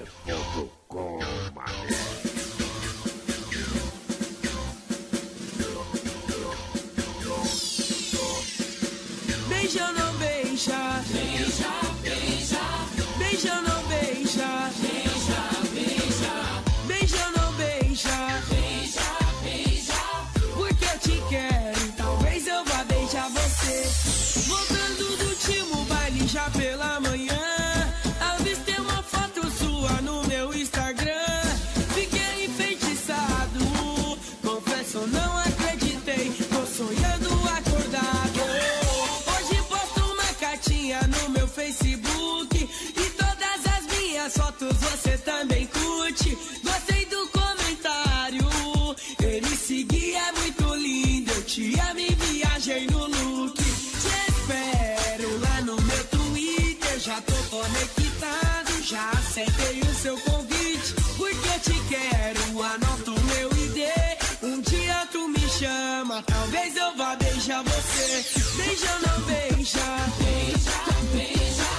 Jovem.com, mané. Beija ou não beija? Beija, beija. Beija ou não beija? Beija, beija. Beija ou não beija? Beija, beija. Porque eu te quero, talvez eu vá beijar você. Voltando do último baile já pela manhã, avistei uma foto sua no meu Instagram. Fiquei enfeitiçado, confesso não acreditei, tô sonhando acordado. Hoje posto uma cartinha no meu Facebook e todas as minhas fotos você também curte. Gostei do comentário, ele seguia muito lindo, eu te amo e viajei no look. Te espero lá no meu Twitter, já tô conectado, já aceitei o seu convite. Porque eu te quero, anota o meu ID, um dia tu me chama, talvez eu vá beijar você. Beija ou não beija? Beija, beija.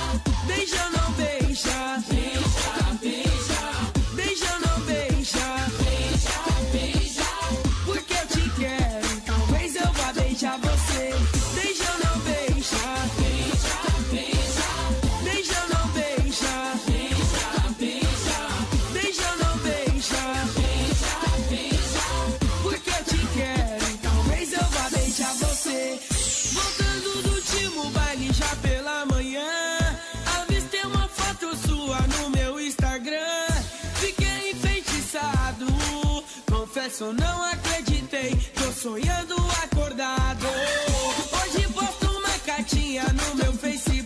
Beija ou não beija? Beija, beija. Beija ou não beija? Beija, beija. Porque eu te quero, talvez eu vá beijar você. Beija ou não beija? Beija, beija. Beija ou não beija? Beija, beija. Beija ou não beija? Beija, beija. Porque eu te quero, talvez eu vá beijar você. Voltando do último baile já pela manhã, avistei uma foto sua no meu Instagram. Fiquei enfeitiçado, confesso não acreditei, tô sonhando acordado. Hoje posto uma cartinha no meu Facebook